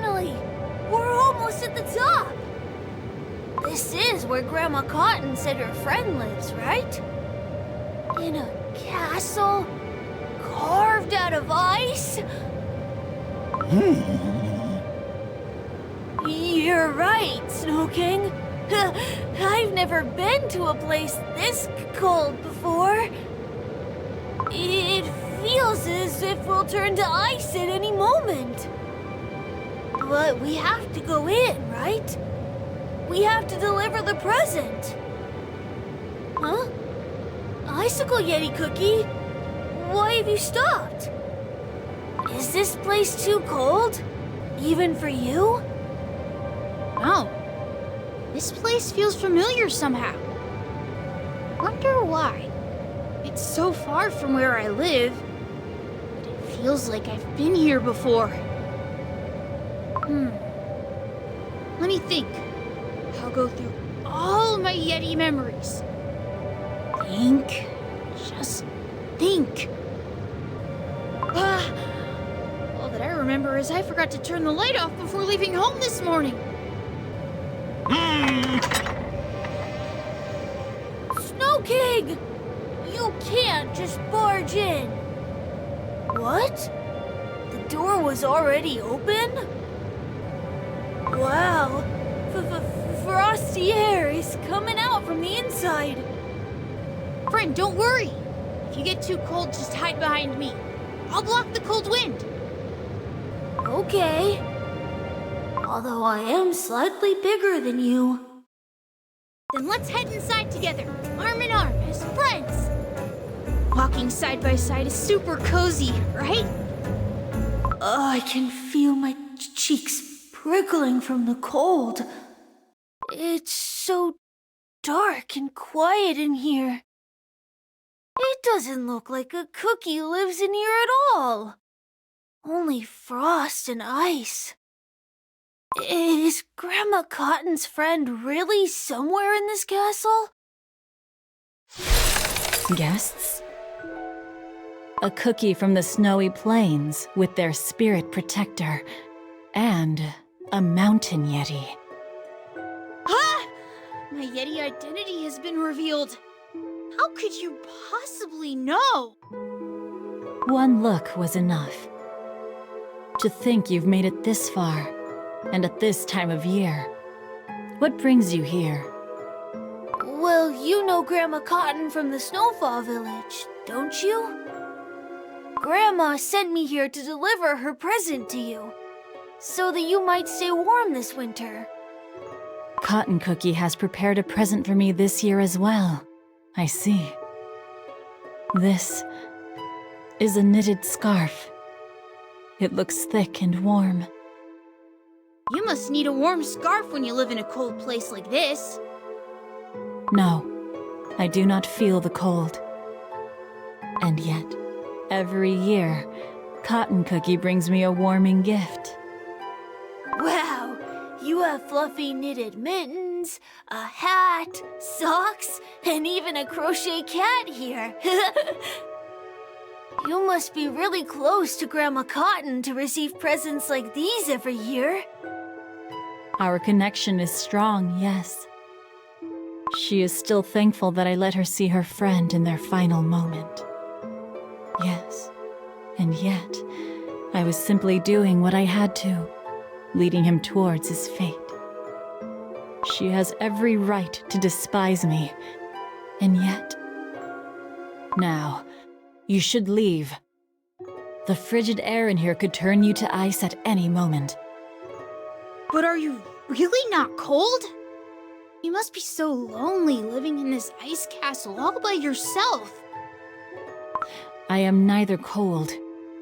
Finally! We're almost at the top! This is where Grandma Cotton said her friend lives, right? In a castle carved out of ice? You're right, Snow King. I've never been to a place this cold before. It feels as if we'll turn to ice at any moment. But we have to go in, right? We have to deliver the present. Huh? Icicle Yeti Cookie? Why have you stopped? Is this place too cold? Even for you? No. This place feels familiar somehow. Wonder why. It's so far from where I live, but it feels like I've been here before. Let me think. I'll go through all my Yeti memories. Think. Just think. All that I remember is I forgot to turn the light off before leaving home this morning. Snow King! You can't just barge in. What? The door was already open? Wow. Frosty air is coming out from the inside. Friend, don't worry. If you get too cold, just hide behind me. I'll block the cold wind. Okay. Although I am slightly bigger than you. Then let's head inside together, arm in arm, as friends. Walking side by side is super cozy, right? I can feel my cheeks prickling from the cold. It's so dark and quiet in here. It doesn't look like a cookie lives in here at all. Only frost and ice. Is Grandma Cotton's friend really somewhere in this castle? Guests? A cookie from the snowy plains with their spirit protector, and a mountain Yeti. Ah! My Yeti identity has been revealed. How could you possibly know? One look was enough. To think you've made it this far, and at this time of year. What brings you here? Well, you know Grandma Cotton from the Snowfall Village, don't you? Grandma sent me here to deliver her present to you, so that you might stay warm this winter. Cotton Cookie has prepared a present for me this year as well. I see. This is a knitted scarf. It looks thick and warm. You must need a warm scarf when you live in a cold place like this. No, I do not feel the cold. And yet, every year, Cotton Cookie brings me a warming gift. Wow, you have fluffy knitted mittens, a hat, socks, and even a crochet cat here. You must be really close to Grandma Cotton to receive presents like these every year. Our connection is strong, yes. She is still thankful that I let her see her friend in their final moment. Yes, and yet, I was simply doing what I had to, leading him towards his fate. She has every right to despise me, and yet... Now, you should leave. The frigid air in here could turn you to ice at any moment. But are you really not cold? You must be so lonely living in this ice castle all by yourself. I am neither cold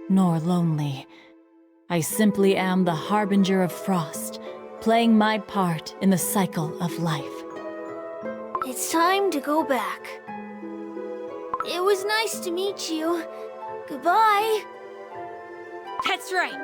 nor lonely. I simply am the harbinger of frost, playing my part in the cycle of life. It's time to go back. It was nice to meet you. Goodbye. That's right.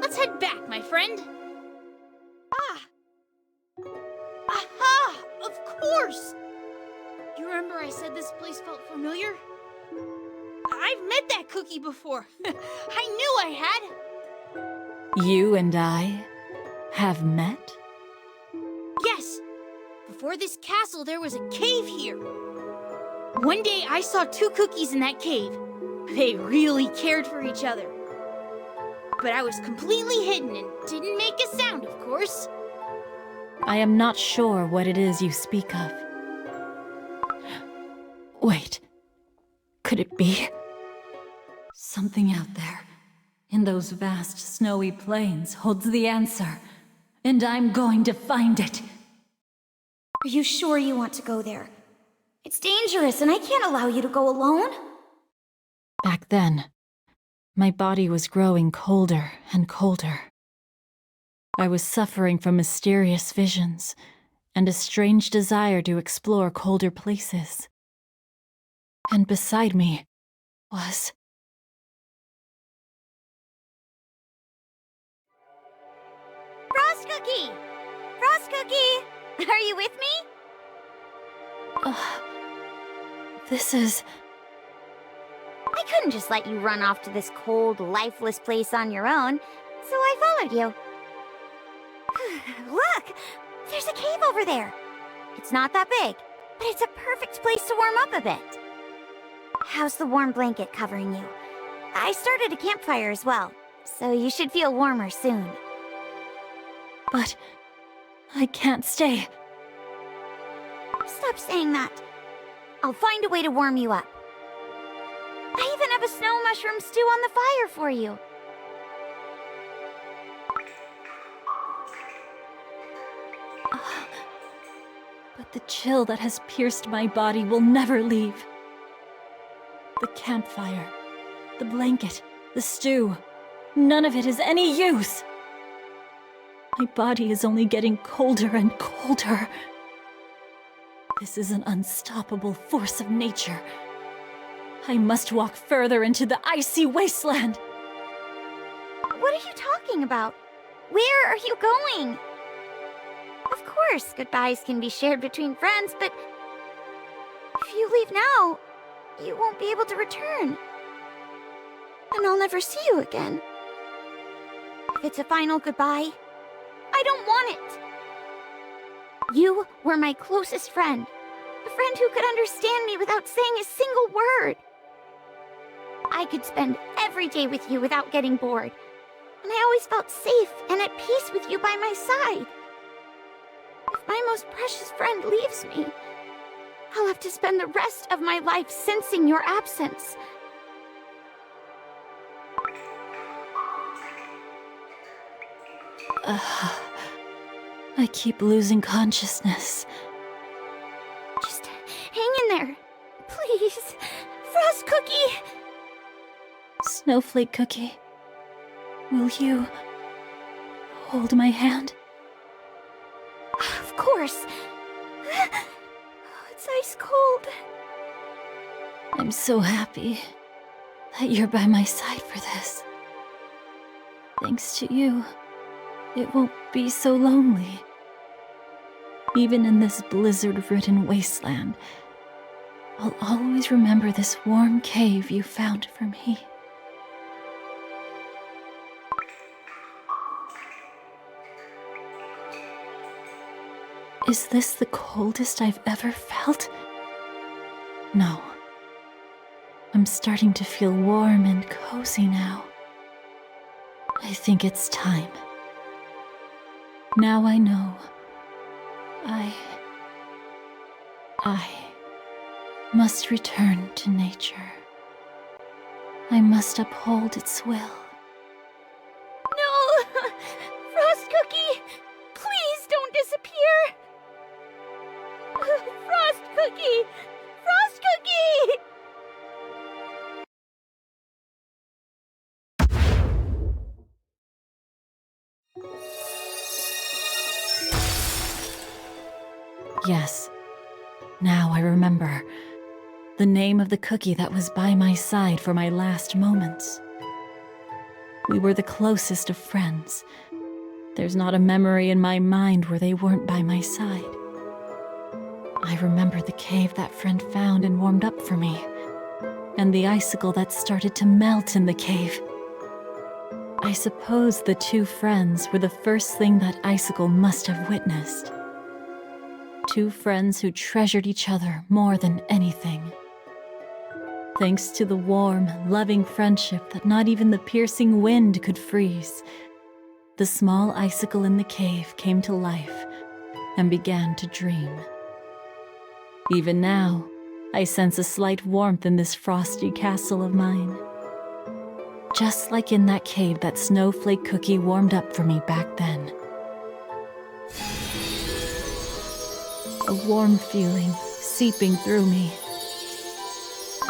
Let's head back, my friend. Aha! Of course! You remember I said this place felt familiar? I've met that cookie before. I knew I had. You and I? have met? Yes! Before this castle, there was a cave here. One day, I saw two cookies in that cave. They really cared for each other. But I was completely hidden and didn't make a sound, of course. I am not sure what it is you speak of. Wait. Could it be? Something out there, in those vast snowy plains, holds the answer. And I'm going to find it. Are you sure you want to go there? It's dangerous, and I can't allow you to go alone. Back then, my body was growing colder and colder. I was suffering from mysterious visions and a strange desire to explore colder places. And beside me was... Frost Cookie! Frost Cookie! Are you with me? This is... I couldn't just let you run off to this cold, lifeless place on your own, so I followed you. Look! There's a cave over there. It's not that big, but it's a perfect place to warm up a bit. How's the warm blanket covering you? I started a campfire as well, so you should feel warmer soon. But... I can't stay. Stop saying that. I'll find a way to warm you up. I even have a snow mushroom stew on the fire for you. But the chill that has pierced my body will never leave. The campfire, the blanket, the stew, none of it is any use. My body is only getting colder and colder. This is an unstoppable force of nature. I must walk further into the icy wasteland. What are you talking about? Where are you going? Of course, goodbyes can be shared between friends, but if you leave now, you won't be able to return. And I'll never see you again. If it's a final goodbye, I don't want it. You were my closest friend, a friend who could understand me without saying a single word. I could spend every day with you without getting bored, and I always felt safe and at peace with you by my side. If my most precious friend leaves me, I'll have to spend the rest of my life sensing your absence. I keep losing consciousness. Just hang in there, please. Frost Cookie! Snowflake Cookie, will you hold my hand? Of course. It's ice cold. I'm so happy that you're by my side for this. Thanks to you, it won't be so lonely. Even in this blizzard-ridden wasteland, I'll always remember this warm cave you found for me. Is this the coldest I've ever felt? No. I'm starting to feel warm and cozy now. I think it's time. Now I know. I must return to nature. I must uphold its will. No! Frost Cookie! Please don't disappear! Frost Cookie! Frost Cookie! Yes. Now I remember. The name of the cookie that was by my side for my last moments. We were the closest of friends. There's not a memory in my mind where they weren't by my side. I remember the cave that friend found and warmed up for me, and the icicle that started to melt in the cave. I suppose the two friends were the first thing that Icicle must have witnessed. Two friends who treasured each other more than anything. Thanks to the warm, loving friendship that not even the piercing wind could freeze, the small icicle in the cave came to life and began to dream. Even now, I sense a slight warmth in this frosty castle of mine. Just like in that cave that snowflake cookie warmed up for me back then. A warm feeling seeping through me.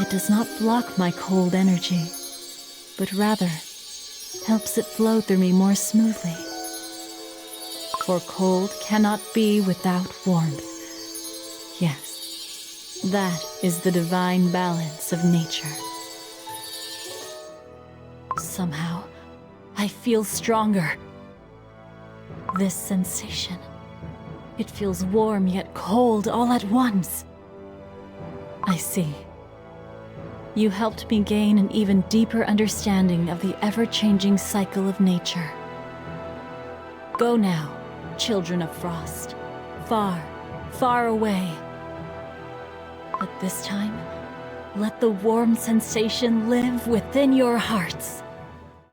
It does not block my cold energy, but rather helps it flow through me more smoothly. For cold cannot be without warmth. Yes, that is the divine balance of nature. Somehow, I feel stronger. This sensation, it feels warm yet cold all at once. I see. You helped me gain an even deeper understanding of the ever-changing cycle of nature. Go now, children of frost, far, far away. But this time, let the warm sensation live within your hearts.